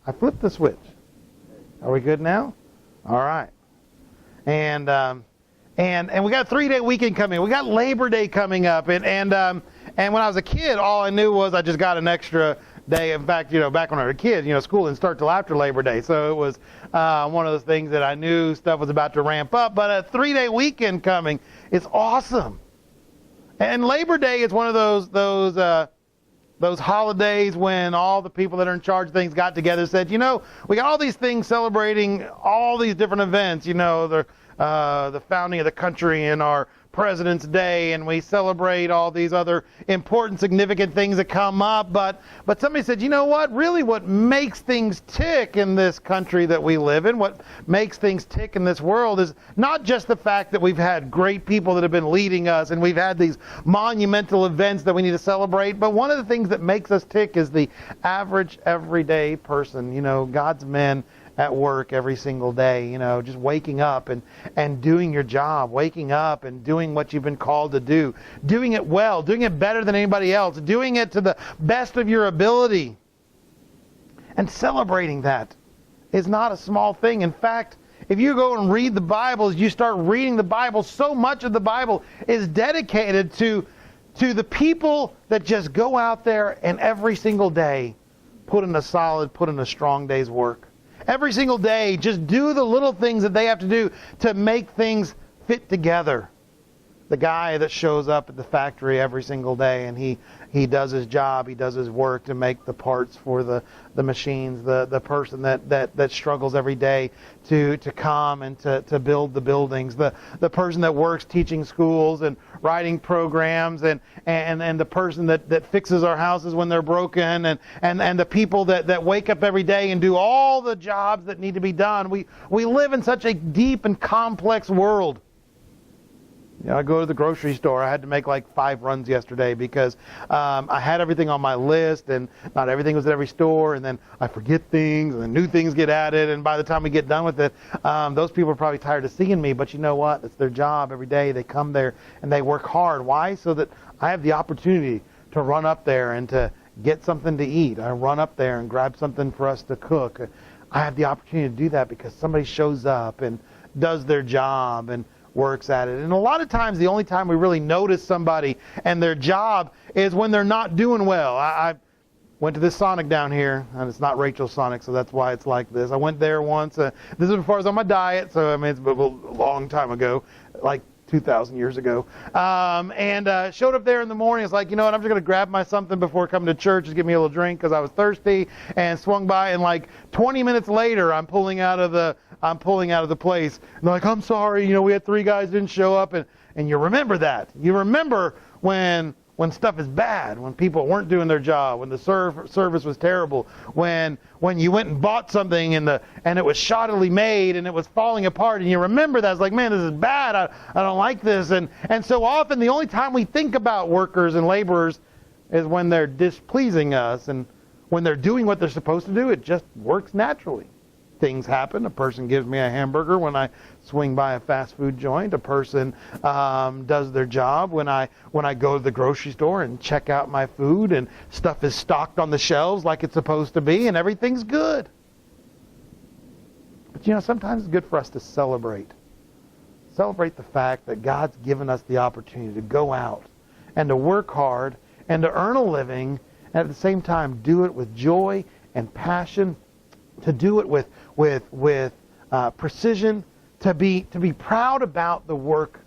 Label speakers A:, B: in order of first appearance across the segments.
A: I flipped the switch. Are we good now? All right. And we got a 3-day weekend coming. We got Labor Day coming up. And when I was a kid, all I knew was I just got an extra day. In fact, back when I was a kid, school didn't start till after Labor Day. So it was one of those things that I knew stuff was about to ramp up. But a 3-day weekend coming is awesome. And Labor Day is one of those holidays when all the people that are in charge of things got together and said, we got all these things celebrating all these different events, the founding of the country and our President's Day, and we celebrate all these other important, significant things that come up. But somebody said, you know what? Really what makes things tick in this country that we live in, what makes things tick in this world is not just the fact that we've had great people that have been leading us and we've had these monumental events that we need to celebrate, but one of the things that makes us tick is the average, everyday person, God's men at work every single day, just waking up and doing your job, waking up and doing what you've been called to do, doing it well, doing it better than anybody else, doing it to the best of your ability. And celebrating that is not a small thing. In fact, if you go and read the Bible, as you start reading the Bible, so much of the Bible is dedicated to the people that just go out there and every single day put in a strong day's work. Every single day, just do the little things that they have to do to make things fit together. The guy that shows up at the factory every single day and he does his job, he does his work to make the parts for the machines, the person that struggles every day to come and to build the buildings, the person that works teaching schools and writing programs and the person that fixes our houses when they're broken and the people that wake up every day and do all the jobs that need to be done. We live in such a deep and complex world. I go to the grocery store. I had to make like 5 runs yesterday because I had everything on my list and not everything was at every store, and then I forget things and then new things get added, and by the time we get done with it, those people are probably tired of seeing me, but you know what? It's their job every day. They come there and they work hard. Why? So that I have the opportunity to run up there and to get something to eat. I run up there and grab something for us to cook. I have the opportunity to do that because somebody shows up and does their job and works at it. And a lot of times, the only time we really notice somebody and their job is when they're not doing well. I went to this Sonic down here, and it's not Rachel's Sonic, so that's why it's like this. I went there once. This is before I was on my diet, so it's a long time ago, like 2,000 years ago. And showed up there in the morning. It's like, I'm just going to grab my something before coming to church, just give me a little drink because I was thirsty, and swung by, and like 20 minutes later, I'm pulling out of the place. And they're like, I'm sorry, we had 3 guys didn't show up. And you remember that. You remember when stuff is bad, when people weren't doing their job, when the service was terrible, when you went and bought something and it was shoddily made and it was falling apart, and you remember that. It's like, man, this is bad. I don't like this. And so often the only time we think about workers and laborers is when they're displeasing us, and when they're doing what they're supposed to do, it just works naturally. Things happen. A person gives me a hamburger when I swing by a fast food joint. A person does their job when I go to the grocery store and check out my food, and stuff is stocked on the shelves like it's supposed to be, and everything's good. But sometimes it's good for us to celebrate. Celebrate the fact that God's given us the opportunity to go out and to work hard and to earn a living, and at the same time do it with joy and passion, to do it with precision, to be proud about the work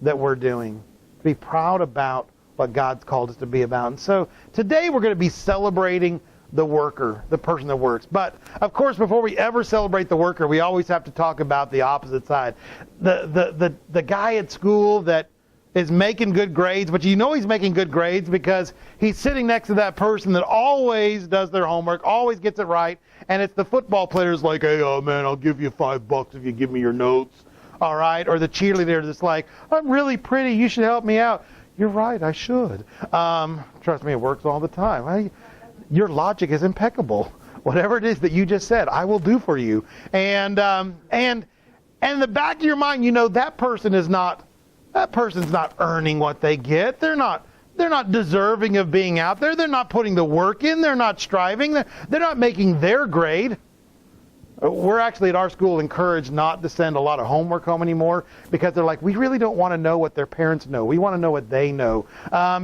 A: that we're doing, to be proud about what God's called us to be about. And so today we're going to be celebrating the worker, the person that works. But of course, before we ever celebrate the worker, we always have to talk about the opposite side. The guy at school that is making good grades, but he's making good grades because he's sitting next to that person that always does their homework, always gets it right, and it's the football players like, hey, oh man, I'll give you $5 if you give me your notes, all right? Or the cheerleader that's like, I'm really pretty, you should help me out. You're right, I should. Trust me, it works all the time. Your logic is impeccable. Whatever it is that you just said, I will do for you. And in the back of your mind, that person's not earning what they get. They're not They're not deserving of being out there. They're not putting the work in. They're not striving. They're not making their grade. We're actually at our school encouraged not to send a lot of homework home anymore because they're like, we really don't want to know what their parents know. We want to know what they know.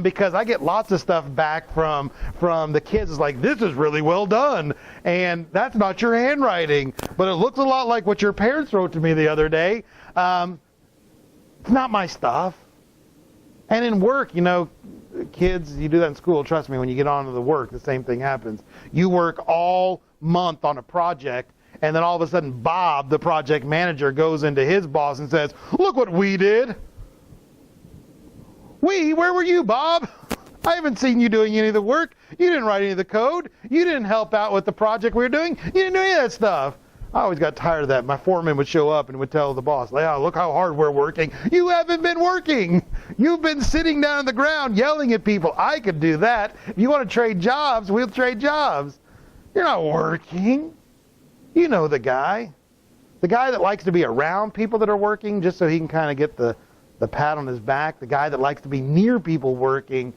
A: Because I get lots of stuff back from the kids. It's like, this is really well done. And that's not your handwriting. But it looks a lot like what your parents wrote to me the other day. It's not my stuff. And in work, kids, you do that in school. Trust me, when you get on to the work, the same thing happens. You work all month on a project. And then all of a sudden, Bob, the project manager, goes into his boss and says, look what we did. Where were you, Bob? I haven't seen you doing any of the work. You didn't write any of the code. You didn't help out with the project we were doing. You didn't do any of that stuff. I always got tired of that. My foreman would show up and would tell the boss, oh, look how hard we're working. You haven't been working. You've been sitting down on the ground yelling at people. I could do that. If you want to trade jobs, we'll trade jobs. You're not working. You know the guy that likes to be around people that are working just so he can kind of get the pat on his back, the guy that likes to be near people working.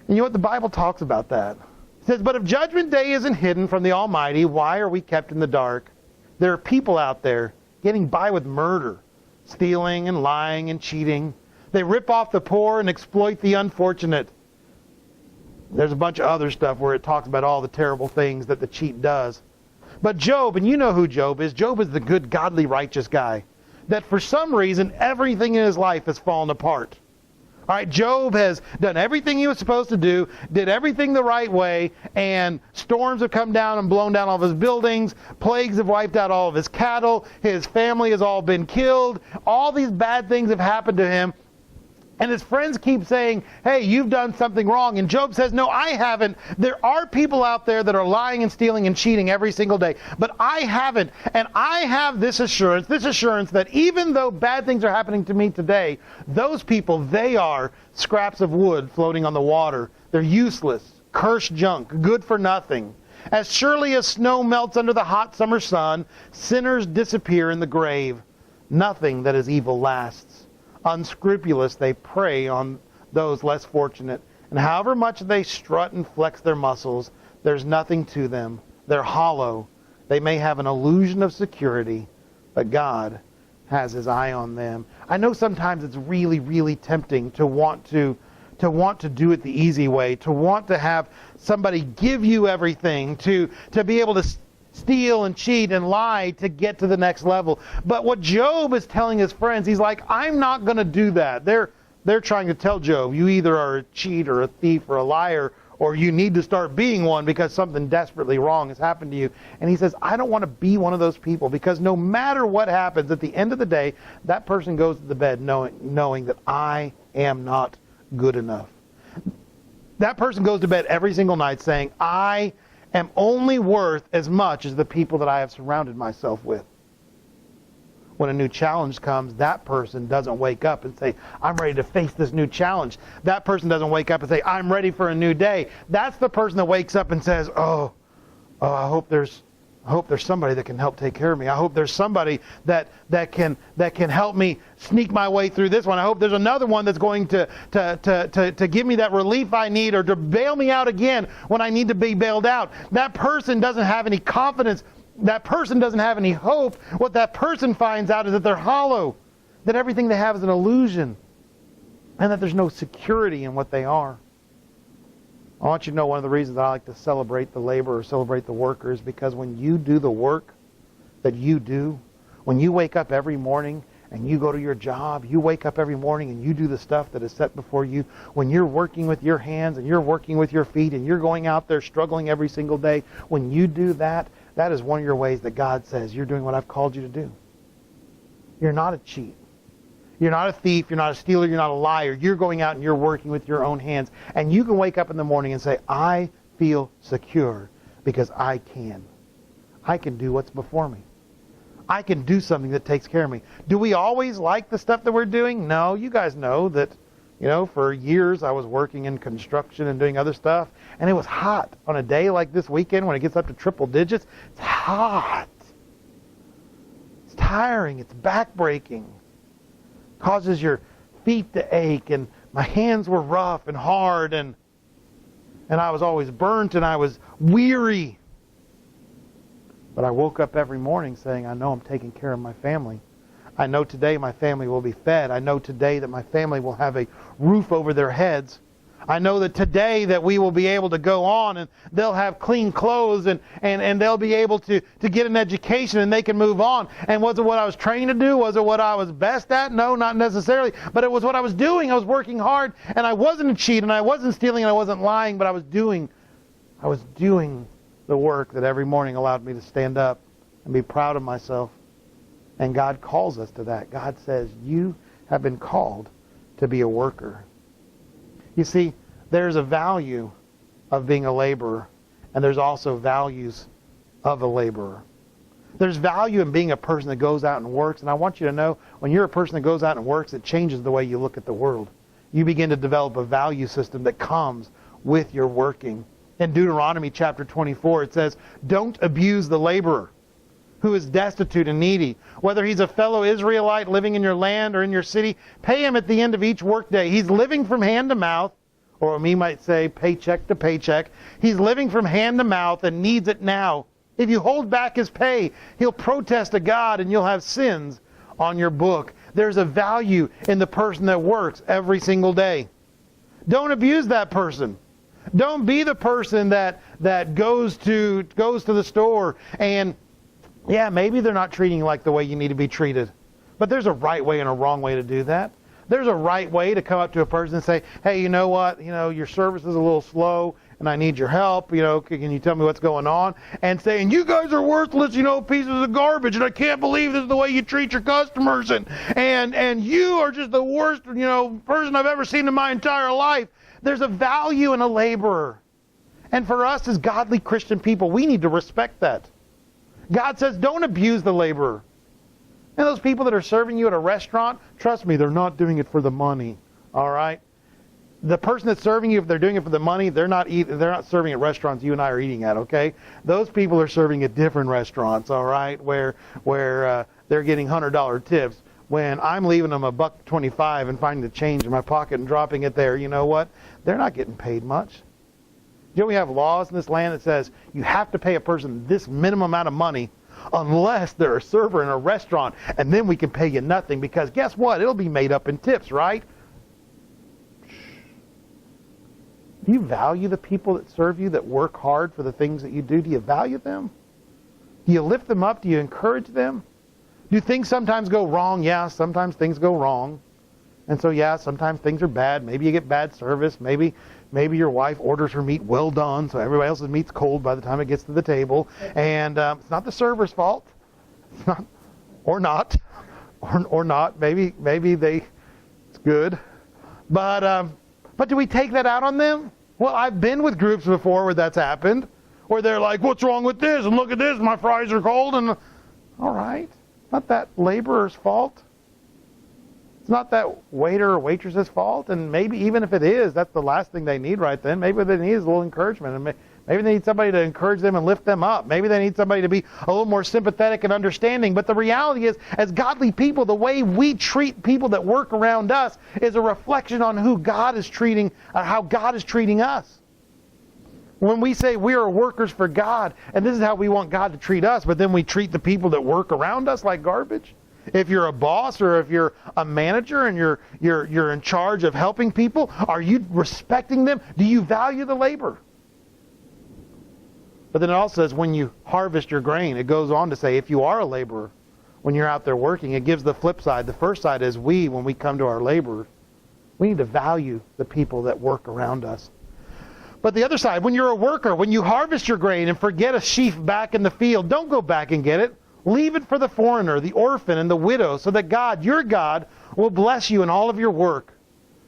A: And you know what? The Bible talks about that. It says, but if judgment day isn't hidden from the Almighty, why are we kept in the dark? There are people out there getting by with murder, stealing and lying and cheating. They rip off the poor and exploit the unfortunate. There's a bunch of other stuff where it talks about all the terrible things that the cheat does. But Job, and you know who Job is. Job is the good, godly, righteous guy. That for some reason, everything in his life has fallen apart. All right, Job has done everything he was supposed to do, did everything the right way, and storms have come down and blown down all of his buildings. Plagues have wiped out all of his cattle. His family has all been killed. All these bad things have happened to him. And his friends keep saying, hey, you've done something wrong. And Job says, no, I haven't. There are people out there that are lying and stealing and cheating every single day. But I haven't. And I have this assurance that even though bad things are happening to me today, those people, they are scraps of wood floating on the water. They're useless, cursed junk, good for nothing. As surely as snow melts under the hot summer sun, sinners disappear in the grave. Nothing that is evil lasts. Unscrupulous, they prey on those less fortunate. And however much they strut and flex their muscles, there's nothing to them. They're hollow. They may have an illusion of security, but God has his eye on them. I know sometimes it's really, really tempting to want to do it the easy way, to want to have somebody give you everything, to be able to steal and cheat and lie to get to the next level. But what Job is telling his friends, he's like, I'm not going to do that. They're trying to tell Job, you either are a cheat or a thief or a liar, or you need to start being one because something desperately wrong has happened to you. And he says, I don't want to be one of those people, because no matter what happens, at the end of the day, that person goes to the bed knowing that I am not good enough. That person goes to bed every single night saying, I am only worth as much as the people that I have surrounded myself with. When a new challenge comes, that person doesn't wake up and say, I'm ready to face this new challenge. That person doesn't wake up and say, I'm ready for a new day. That's the person that wakes up and says, I hope there's somebody that can help take care of me. I hope there's somebody that can help me sneak my way through this one. I hope there's another one that's going to give me that relief I need, or to bail me out again when I need to be bailed out. That person doesn't have any confidence. That person doesn't have any hope. What that person finds out is that they're hollow, that everything they have is an illusion, and that there's no security in what they are. I want you to know one of the reasons I like to celebrate the labor or celebrate the worker is because when you do the work that you do, when you wake up every morning and you go to your job, you wake up every morning and you do the stuff that is set before you, when you're working with your hands and you're working with your feet and you're going out there struggling every single day, when you do that, that is one of your ways that God says, you're doing what I've called you to do. You're not a cheat. You're not a thief, you're not a stealer, you're not a liar. You're going out and you're working with your own hands. And you can wake up in the morning and say, I feel secure because I can. I can do what's before me. I can do something that takes care of me. Do we always like the stuff that we're doing? No. You guys know that, for years I was working in construction and doing other stuff. And it was hot. On a day like this weekend when it gets up to triple digits, it's hot. It's tiring. It's backbreaking. Causes your feet to ache, and my hands were rough and hard, and I was always burnt, and I was weary. But I woke up every morning saying, I know I'm taking care of my family. I know today my family will be fed. I know today that my family will have a roof over their heads. I know that today that we will be able to go on and they'll have clean clothes and they'll be able to get an education and they can move on. And was it what I was trained to do? Was it what I was best at? No, not necessarily. But it was what I was doing. I was working hard, and I wasn't a cheat, and I wasn't stealing, and I wasn't lying, but I was doing the work that every morning allowed me to stand up and be proud of myself. And God calls us to that. God says, you have been called to be a worker. You see, there's a value of being a laborer, and there's also values of a laborer. There's value in being a person that goes out and works, and I want you to know, when you're a person that goes out and works, it changes the way you look at the world. You begin to develop a value system that comes with your working. In Deuteronomy chapter 24, it says, don't abuse the laborer who is destitute and needy. Whether he's a fellow Israelite living in your land or in your city, pay him at the end of each workday. He's living from hand to mouth, or we might say paycheck to paycheck. He's living from hand to mouth and needs it now. If you hold back his pay, he'll protest to God and you'll have sins on your book. There's a value in the person that works every single day. Don't abuse that person. Don't be the person that goes to the store and, yeah, maybe they're not treating you like the way you need to be treated. But there's a right way and a wrong way to do that. There's a right way to come up to a person and say, hey, you know what? Your service is a little slow and I need your help. Can you tell me what's going on? And saying, you guys are worthless, pieces of garbage, and I can't believe this is the way you treat your customers, and you are just the worst, person I've ever seen in my entire life. There's a value in a laborer. And for us as godly Christian people, we need to respect that. God says, don't abuse the laborer. And those people that are serving you at a restaurant, trust me, they're not doing it for the money. All right? The person that's serving you, if they're doing it for the money, they're not serving at restaurants you and I are eating at, okay? Those people are serving at different restaurants, all right, where they're getting $100 tips. When I'm leaving them $1.25 and finding the change in my pocket and dropping it there, you know what? They're not getting paid much. We have laws in this land that says you have to pay a person this minimum amount of money unless they're a server in a restaurant, and then we can pay you nothing, because guess what? It'll be made up in tips, right? Do you value the people that serve you, that work hard for the things that you do? Do you value them? Do you lift them up? Do you encourage them? Do things sometimes go wrong? Yeah, sometimes things go wrong. And so, yeah, sometimes things are bad. Maybe you get bad service. Maybe your wife orders her meat well done, so everybody else's meat's cold by the time it gets to the table. And it's not the server's fault. It's not, or not. Maybe it's good. But do we take that out on them? Well, I've been with groups before where that's happened, where they're like, what's wrong with this? And look at this, my fries are cold. And all right, not that laborer's fault. It's not that waiter or waitress's fault, and maybe even if it is, that's the last thing they need right then. Maybe what they need is a little encouragement, and maybe they need somebody to encourage them and lift them up. Maybe they need somebody to be a little more sympathetic and understanding. But the reality is, as godly people, the way we treat people that work around us is a reflection on who God is treating, how God is treating us. When we say we are workers for God, and this is how we want God to treat us, but then we treat the people that work around us like garbage. If you're a boss or if you're a manager and you're in charge of helping people, are you respecting them? Do you value the labor? But then it also says when you harvest your grain, it goes on to say if you are a laborer, when you're out there working, it gives the flip side. The first side is when we come to our labor, we need to value the people that work around us. But the other side, when you're a worker, when you harvest your grain and forget a sheaf back in the field, don't go back and get it. Leave it for the foreigner, the orphan, and the widow, so that God, your God, will bless you in all of your work.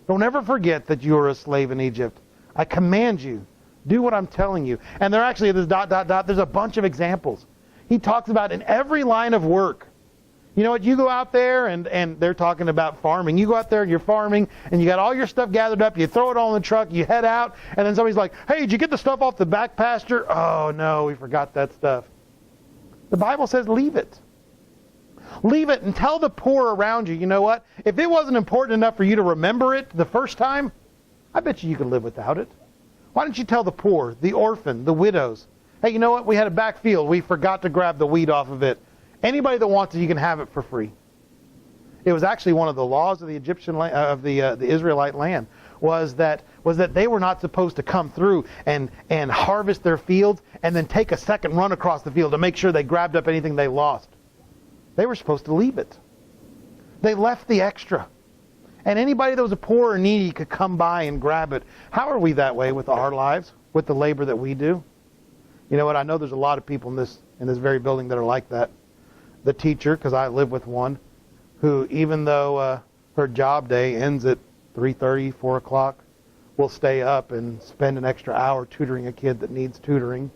A: Don't ever forget that you are a slave in Egypt. I command you, do what I'm telling you. And there actually, there's there's a bunch of examples. He talks about in every line of work. You know what, you go out there, and they're talking about farming. You go out there and you're farming, and you got all your stuff gathered up, you throw it all in the truck, you head out, and then somebody's like, hey, did you get the stuff off the back pasture? Oh, no, we forgot that stuff. The Bible says leave it. Leave it and tell the poor around you, you know what? If it wasn't important enough for you to remember it the first time, I bet you could live without it. Why don't you tell the poor, the orphan, the widows, hey, you know what? We had a backfield. We forgot to grab the weed off of it. Anybody that wants it, you can have it for free. It was actually one of the laws of the Egyptian the Israelite land was that they were not supposed to come through and harvest their fields and then take a second run across the field to make sure they grabbed up anything they lost. They were supposed to leave it. They left the extra. And anybody that was a poor or needy could come by and grab it. How are we that way with our lives, with the labor that we do? You know what? I know there's a lot of people in this very building that are like that. The teacher, because I live with one, who even though her job day ends at 3:30, 4 o'clock, will stay up and spend an extra hour tutoring a kid that needs tutoring.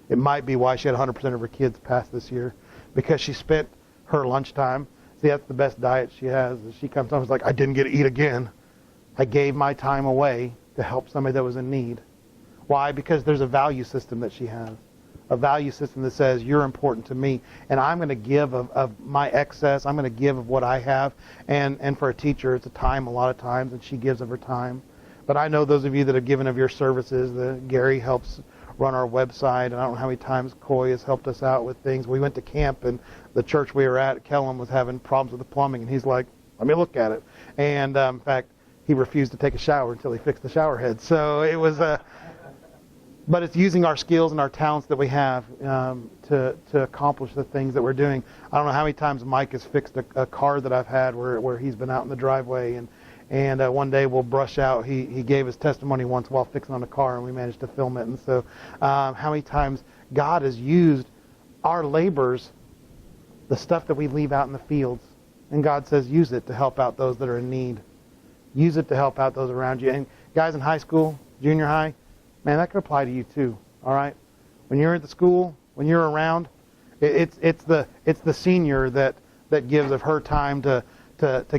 A: It might be why she had 100% of her kids pass this year, because she spent her lunchtime. See, that's the best diet she has. She comes home and is like, I didn't get to eat again. I gave my time away to help somebody that was in need. Why? Because there's a value system that she has. A value system that says, you're important to me, and I'm going to give of my excess. I'm going to give of what I have. And for a teacher, it's a time a lot of times, and she gives of her time. But I know those of you that have given of your services. Gary helps run our website, and I don't know how many times Coy has helped us out with things. We went to camp, and the church we were at, Kellum, was having problems with the plumbing, and he's like, let me look at it. And in fact, he refused to take a shower until he fixed the shower head. So it was but it's using our skills and our talents that we have to accomplish the things that we're doing. I don't know how many times Mike has fixed a car that I've had where he's been out in the driveway, and one day we'll brush out. He gave his testimony once while fixing on a car, and we managed to film it. And so how many times God has used our labors, the stuff that we leave out in the fields, and God says use it to help out those that are in need. Use it to help out those around you. And guys in high school, junior high, man, that could apply to you too, all right? When you're at the school, when you're around, it's the senior that gives of her time to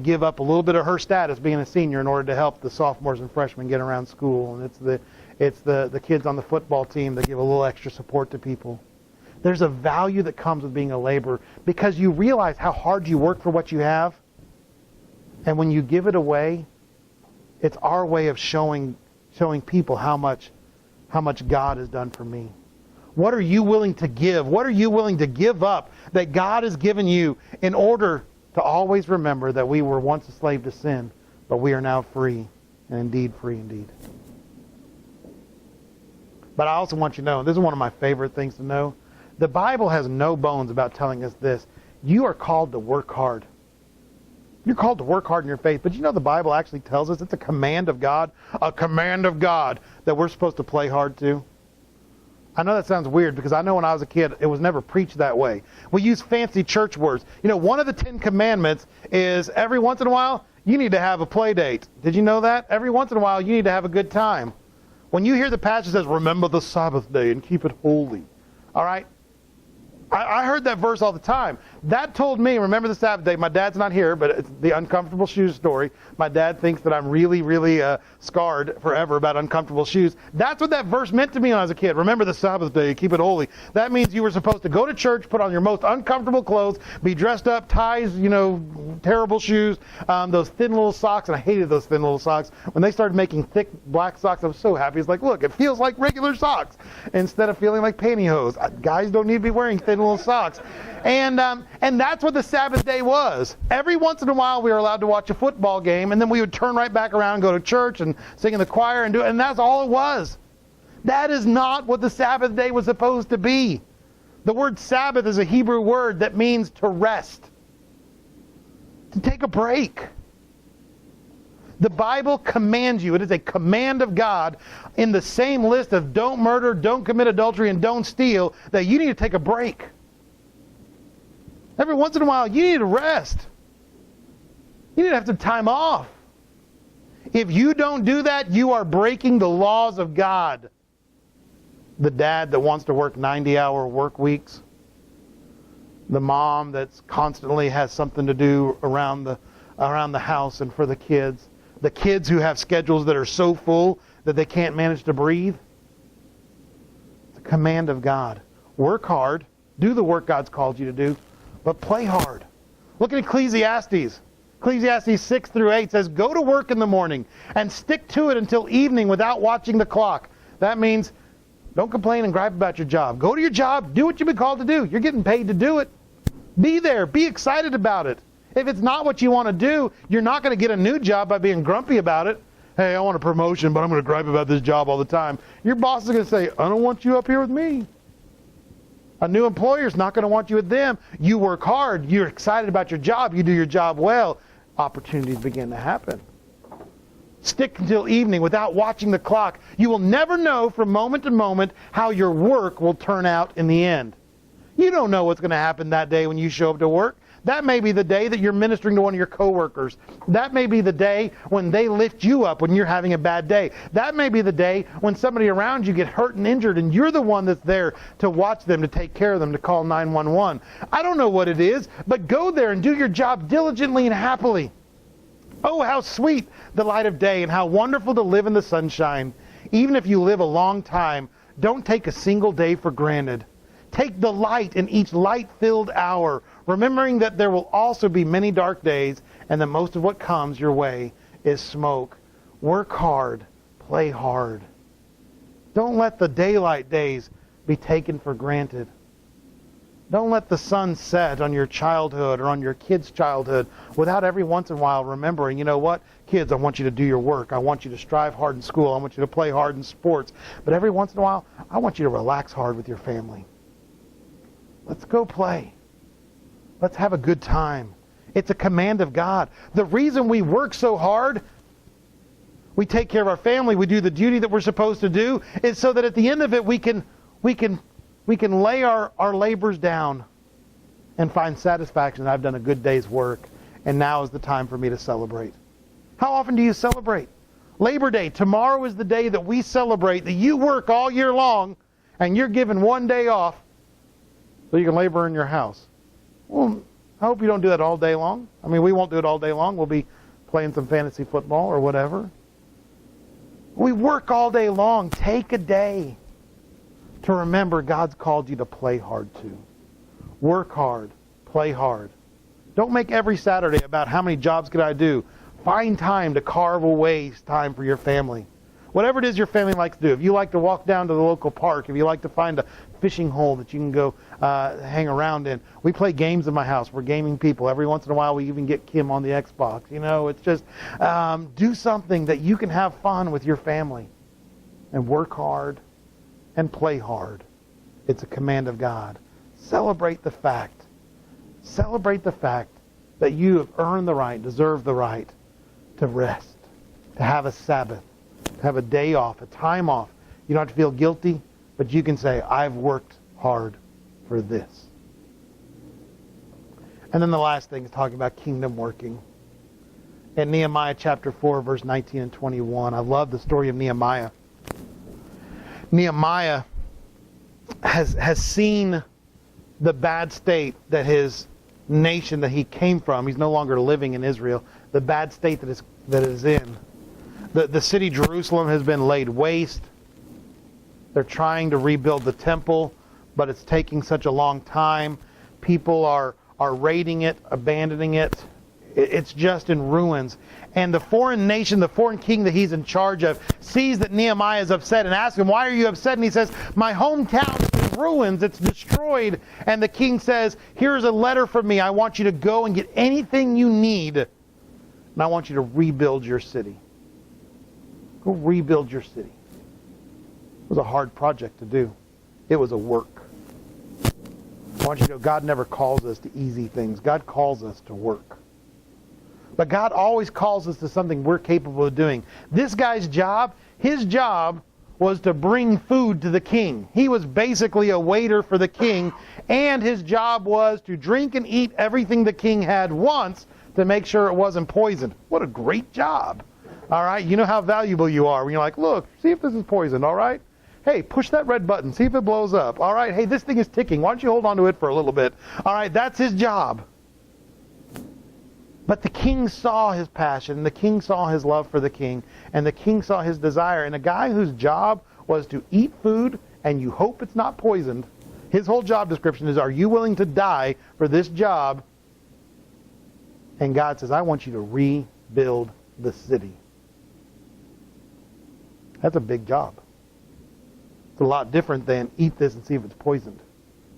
A: give up a little bit of her status being a senior in order to help the sophomores and freshmen get around school. And it's the kids on the football team that give a little extra support to people. There's a value that comes with being a laborer because you realize how hard you work for what you have. And when you give it away, it's our way of showing people how much God has done for me. What are you willing to give? What are you willing to give up that God has given you in order to always remember that we were once a slave to sin, but we are now free, and indeed free indeed. But I also want you to know, this is one of my favorite things to know, the Bible has no bones about telling us this. You are called to work hard. You're called to work hard in your faith, but you know the Bible actually tells us it's a command of God that we're supposed to play hard too. I know that sounds weird because I know when I was a kid, it was never preached that way. We use fancy church words. You know, one of the 10 commandments is every once in a while, you need to have a play date. Did you know that? Every once in a while, you need to have a good time. When you hear the passage that says, remember the Sabbath day and keep it holy. All right? I heard that verse all the time. That told me, remember the Sabbath day. My dad's not here, but it's the uncomfortable shoes story. My dad thinks that I'm really, really scarred forever about uncomfortable shoes. That's what that verse meant to me when I was a kid. Remember the Sabbath day, keep it holy. That means you were supposed to go to church, put on your most uncomfortable clothes, be dressed up, ties, terrible shoes, those thin little socks, and I hated those thin little socks. When they started making thick black socks, I was so happy. It's like, look, it feels like regular socks instead of feeling like pantyhose. Guys don't need to be wearing thin little socks. And that's what the Sabbath day was. Every once in a while we were allowed to watch a football game, and then we would turn right back around and go to church and sing in the choir and that's all it was. That is not what the Sabbath day was supposed to be. The word Sabbath is a Hebrew word that means to rest, to take a break. The Bible commands you. It is a command of God in the same list of don't murder, don't commit adultery, and don't steal, that you need to take a break. Every once in a while, you need to rest. You need to have some time off. If you don't do that, you are breaking the laws of God. The dad that wants to work 90-hour work weeks. The mom that's constantly has something to do around the house and for the kids. The kids who have schedules that are so full that they can't manage to breathe. It's a command of God. Work hard. Do the work God's called you to do. But play hard. Look at Ecclesiastes. Ecclesiastes 6 through 8 says, go to work in the morning and stick to it until evening without watching the clock. That means don't complain and gripe about your job. Go to your job. Do what you've been called to do. You're getting paid to do it. Be there. Be excited about it. If it's not what you want to do, you're not going to get a new job by being grumpy about it. Hey, I want a promotion, but I'm going to gripe about this job all the time. Your boss is going to say, I don't want you up here with me. A new employer is not going to want you with them. You work hard. You're excited about your job. You do your job well. Opportunities begin to happen. Stick until evening without watching the clock. You will never know from moment to moment how your work will turn out in the end. You don't know what's going to happen that day when you show up to work. That may be the day that you're ministering to one of your coworkers. That may be the day when they lift you up when you're having a bad day. That may be the day when somebody around you get hurt and injured and you're the one that's there to watch them, to take care of them, to call 911. I don't know what it is, but go there and do your job diligently and happily. Oh, how sweet the light of day and how wonderful to live in the sunshine. Even if you live a long time, don't take a single day for granted. Take delight in each light-filled hour, remembering that there will also be many dark days and that most of what comes your way is smoke. Work hard. Play hard. Don't let the daylight days be taken for granted. Don't let the sun set on your childhood or on your kids' childhood without every once in a while remembering, you know what? Kids, I want you to do your work. I want you to strive hard in school. I want you to play hard in sports. But every once in a while, I want you to relax hard with your family. Let's go play. Let's have a good time. It's a command of God. The reason we work so hard, we take care of our family, we do the duty that we're supposed to do, is so that at the end of it we can lay our labors down and find satisfaction. I've done a good day's work, and now is the time for me to celebrate. How often do you celebrate? Labor Day. Tomorrow is the day that we celebrate that you work all year long and you're given one day off so you can labor in your house. Well, I hope you don't do that all day long. I mean, we won't do it all day long. We'll be playing some fantasy football or whatever. We work all day long. Take a day to remember God's called you to play hard too. Work hard. Play hard. Don't make every Saturday about how many jobs could I do. Find time to carve away time for your family. Whatever it is your family likes to do. If you like to walk down to the local park, if you like to find a fishing hole that you can go hang around in. We play games in my house. We're gaming people. Every once in a while we even get Kim on the Xbox. You know, it's just do something that you can have fun with your family. And work hard and play hard. It's a command of God. Celebrate the fact. Celebrate the fact that you have earned the right, deserve the right to rest, to have a Sabbath, to have a day off, a time off. You don't have to feel guilty, but you can say, I've worked hard for this. And then the last thing is talking about kingdom working. In Nehemiah chapter 4, verse 19 and 21, I love the story of Nehemiah. Nehemiah has seen the bad state that his nation that he came from, he's no longer living in Israel, the bad state that is in. The city Jerusalem has been laid waste. They're trying to rebuild the temple, but it's taking such a long time. People are raiding it, abandoning it. It's just in ruins. And the foreign nation, the foreign king that he's in charge of, sees that Nehemiah is upset and asks him, why are you upset? And he says, my hometown is in ruins. It's destroyed. And the king says, here's a letter from me. I want you to go and get anything you need. And I want you to rebuild your city. Go rebuild your city. It was a hard project to do. It was a work. I want you to know God never calls us to easy things. God calls us to work. But God always calls us to something we're capable of doing. This guy's job, his job was to bring food to the king. He was basically a waiter for the king, and his job was to drink and eat everything the king had once to make sure it wasn't poisoned. What a great job. All right, you know how valuable you are when you're like, look, see if this is poisoned, all right? Hey, push that red button, see if it blows up. All right, hey, this thing is ticking. Why don't you hold on to it for a little bit? All right, that's his job. But the king saw his passion, the king saw his love for the king, and the king saw his desire. And a guy whose job was to eat food and you hope it's not poisoned, his whole job description is, are you willing to die for this job? And God says, I want you to rebuild the city. That's a big job. It's a lot different than eat this and see if it's poisoned.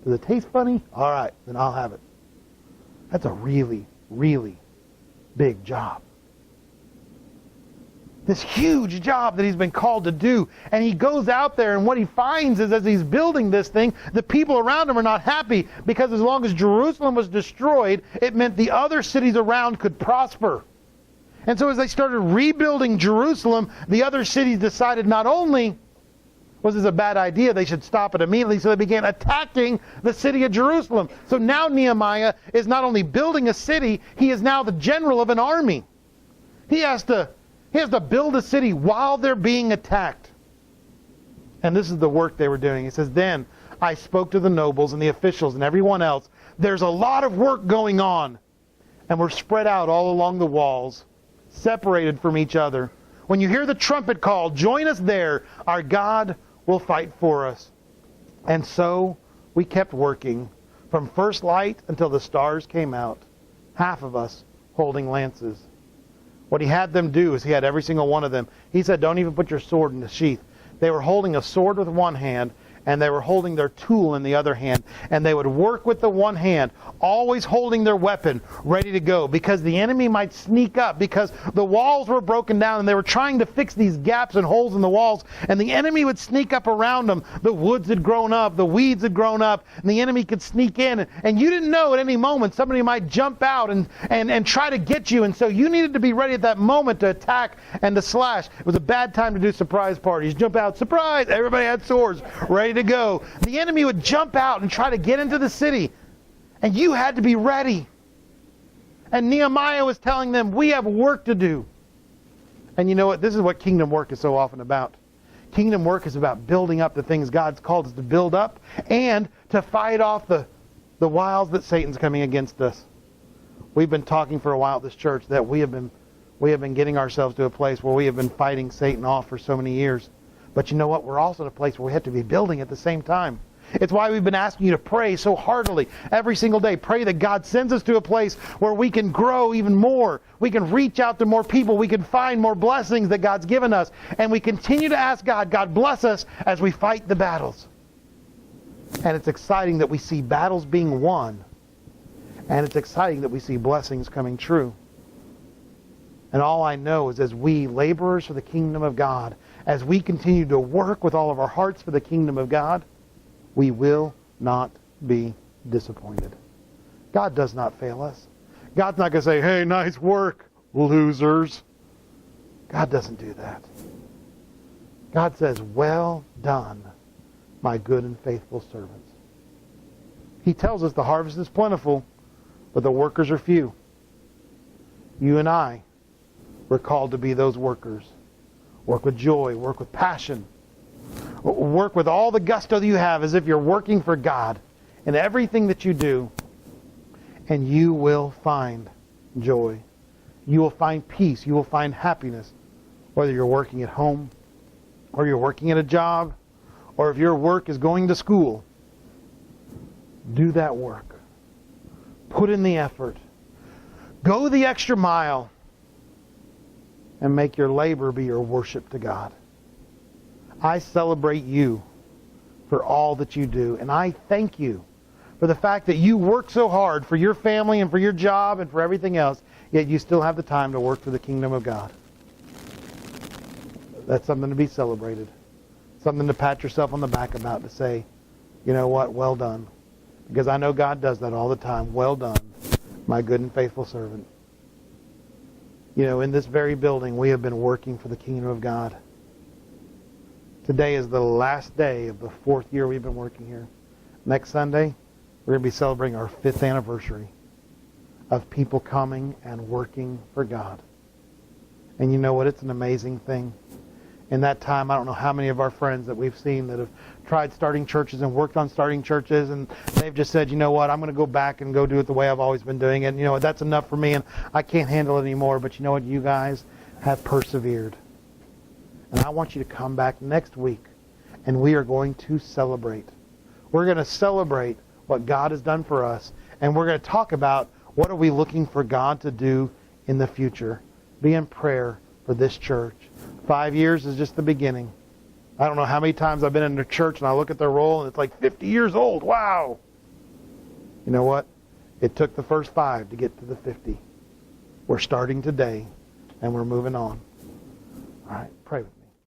A: Does it taste funny? All right, then I'll have it. That's a really, really big job. This huge job that he's been called to do. And he goes out there, and what he finds is as he's building this thing, the people around him are not happy, because as long as Jerusalem was destroyed, it meant the other cities around could prosper. And so as they started rebuilding Jerusalem, the other cities decided not only was this a bad idea, they should stop it immediately, so they began attacking the city of Jerusalem. So now Nehemiah is not only building a city, he is now the general of an army. He has to build a city while they're being attacked. And this is the work they were doing. He says, then I spoke to the nobles and the officials and everyone else. There's a lot of work going on. And we're spread out all along the walls, separated from each other. When you hear the trumpet call, join us there. Our God will fight for us. And so we kept working from first light until the stars came out, half of us holding lances. What he had them do is he had every single one of them. He said, don't even put your sword in the sheath. They were holding a sword with one hand, and they were holding their tool in the other hand. And they would work with the one hand, always holding their weapon, ready to go, because the enemy might sneak up, because the walls were broken down, and they were trying to fix these gaps and holes in the walls, and the enemy would sneak up around them. The woods had grown up, the weeds had grown up, and the enemy could sneak in, and you didn't know at any moment somebody might jump out and try to get you, and so you needed to be ready at that moment to attack and to slash. It was a bad time to do surprise parties. Jump out, surprise! Everybody had swords, ready to go. The enemy would jump out and try to get into the city, and you had to be ready. And Nehemiah was telling them, we have work to do. And you know what? This is what kingdom work is so often about. Kingdom work is about building up the things God's called us to build up, and to fight off the wiles that Satan's coming against us. We've been talking for a while at this church that we have been getting ourselves to a place where we have been fighting Satan off for so many years. But you know what? We're also in a place where we have to be building at the same time. It's why we've been asking you to pray so heartily every single day. Pray that God sends us to a place where we can grow even more. We can reach out to more people. We can find more blessings that God's given us. And we continue to ask God, God bless us as we fight the battles. And it's exciting that we see battles being won. And it's exciting that we see blessings coming true. And all I know is as we laborers for the kingdom of God, as we continue to work with all of our hearts for the kingdom of God, we will not be disappointed. God does not fail us. God's not going to say, hey, nice work, losers. God doesn't do that. God says, well done, my good and faithful servants. He tells us the harvest is plentiful, but the workers are few. You and I, we're called to be those workers. Work with joy, work with passion. Work with all the gusto that you have as if you're working for God in everything that you do. And you will find joy. You will find peace. You will find happiness. Whether you're working at home, or you're working at a job, or if your work is going to school, do that work. Put in the effort. Go the extra mile. And make your labor be your worship to God. I celebrate you for all that you do. And I thank you for the fact that you work so hard for your family and for your job and for everything else, yet you still have the time to work for the kingdom of God. That's something to be celebrated. Something to pat yourself on the back about, to say, you know what, well done. Because I know God does that all the time. Well done, my good and faithful servant. You know, in this very building, we have been working for the kingdom of God. Today is the last day of the 4th year we've been working here. Next Sunday, we're going to be celebrating our 5th anniversary of people coming and working for God. And you know what? It's an amazing thing. In that time, I don't know how many of our friends that we've seen that have tried starting churches and worked on starting churches, and they've just said, you know what, I'm going to go back and go do it the way I've always been doing it. And you know what, that's enough for me, and I can't handle it anymore. But you know what, you guys have persevered. And I want you to come back next week, and we are going to celebrate. We're going to celebrate what God has done for us, and we're going to talk about What are we looking for God to do in the future? Be in prayer for this church. 5 years is just the beginning. I don't know how many times I've been in a church and I look at their roll and it's like 50 years old. Wow. You know what? It took the first 5 to get to the 50. We're starting today and we're moving on. All right, pray with me.